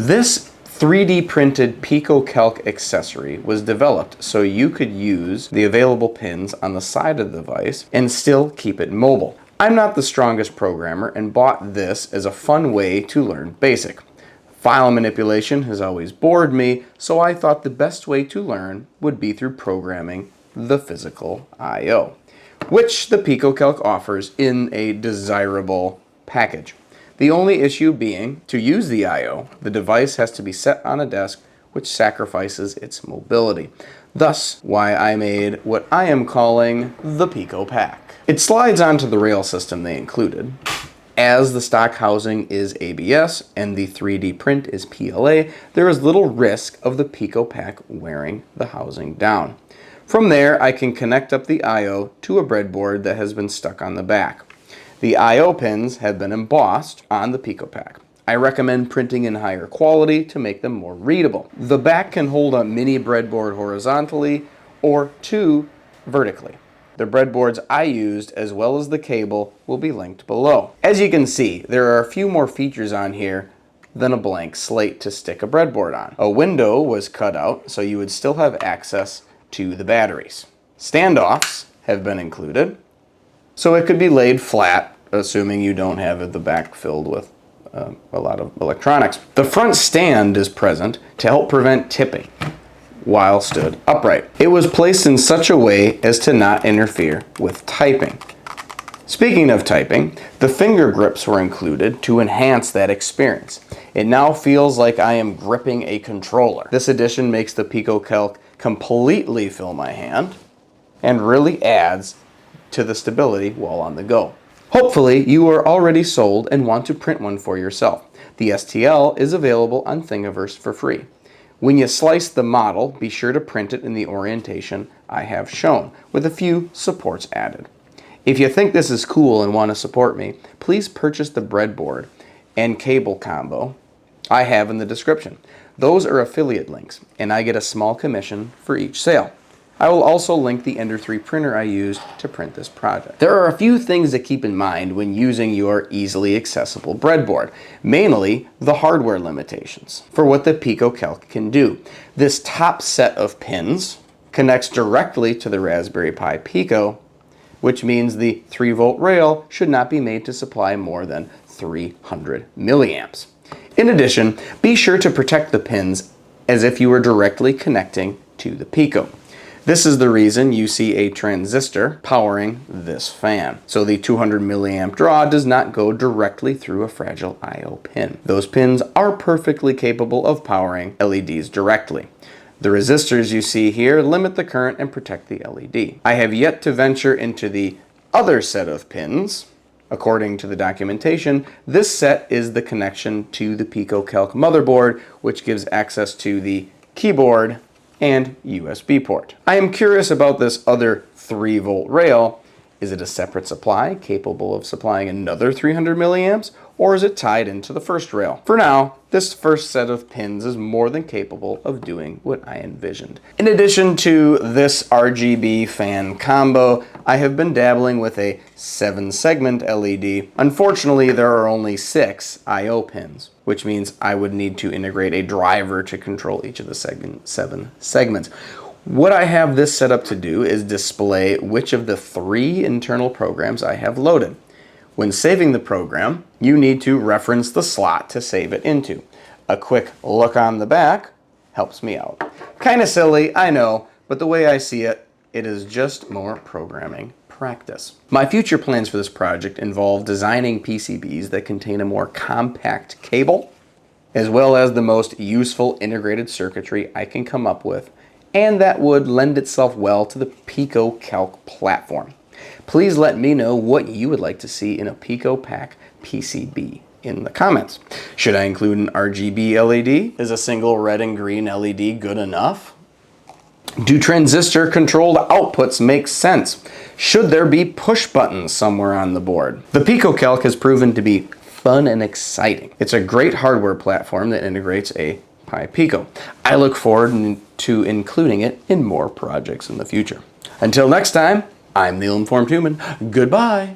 This 3D printed PicoCalc accessory was developed so you could use the available pins on the side of the device and still keep it mobile. I'm not the strongest programmer and bought this as a fun way to learn BASIC. File manipulation has always bored me, so I thought the best way to learn would be through programming the physical I/O, which the PicoCalc offers in a desirable package. The only issue being, to use the I/O, the device has to be set on a desk, which sacrifices its mobility. Thus, why I made what I am calling the PicoPac. It slides onto the rail system they included. As the stock housing is ABS and the 3D print is PLA, there is little risk of the PicoPac wearing the housing down. From there, I can connect up the I/O to a breadboard that has been stuck on the back. The I/O pins have been embossed on the PicoPac. I recommend printing in higher quality to make them more readable. The back can hold a mini breadboard horizontally or two vertically. The breadboards I used, as well as the cable, will be linked below. As you can see, there are a few more features on here than a blank slate to stick a breadboard on. A window was cut out so you would still have access to the batteries. Standoffs have been included, so it could be laid flat, assuming you don't have the back filled with a lot of electronics. The front stand is present to help prevent tipping while stood upright. It was placed in such a way as to not interfere with typing. Speaking of typing, the finger grips were included to enhance that experience. It now feels like I am gripping a controller. This addition makes the PicoCalc completely fill my hand and really adds to the stability while on the go. Hopefully, you are already sold and want to print one for yourself. The STL is available on Thingiverse for free. When you slice the model, be sure to print it in the orientation I have shown, with a few supports added. If you think this is cool and want to support me, please purchase the breadboard and cable combo I have in the description. Those are affiliate links, and I get a small commission for each sale. I will also link the Ender 3 printer I used to print this project. There are a few things to keep in mind when using your easily accessible breadboard, mainly the hardware limitations for what the PicoCalc can do. This top set of pins connects directly to the Raspberry Pi Pico, which means the 3-volt rail should not be made to supply more than 300 milliamps. In addition, be sure to protect the pins as if you were directly connecting to the Pico. This is the reason you see a transistor powering this fan. So the 200 milliamp draw does not go directly through a fragile I/O pin. Those pins are perfectly capable of powering LEDs directly. The resistors you see here limit the current and protect the LED. I have yet to venture into the other set of pins. According to the documentation, this set is the connection to the PicoCalc motherboard, which gives access to the keyboard and USB port. I am curious about this other 3-volt rail. Is it a separate supply capable of supplying another 300 milliamps, or is it tied into the first rail? For now, this first set of pins is more than capable of doing what I envisioned. In addition to this RGB fan combo, I have been dabbling with a 7-segment LED. Unfortunately, there are only 6 I/O pins, which means I would need to integrate a driver to control each of the 7 segments. What I have this set up to do is display which of the 3 internal programs I have loaded. When saving the program, you need to reference the slot to save it into. A quick look on the back helps me out. Kinda silly, I know, but the way I see it, it is just more programming practice. My future plans for this project involve designing PCBs that contain a more compact cable, as well as the most useful integrated circuitry I can come up with, and that would lend itself well to the PicoCalc platform. Please let me know what you would like to see in a PicoPac PCB in the comments. Should I include an RGB LED? Is a single red and green LED good enough? Do transistor controlled outputs make sense? Should there be push buttons somewhere on the board? The PicoCalc has proven to be fun and exciting. It's a great hardware platform that integrates a Pi Pico. I look forward to including it in more projects in the future. Until next time, I'm the Ill-Informed Human. Goodbye.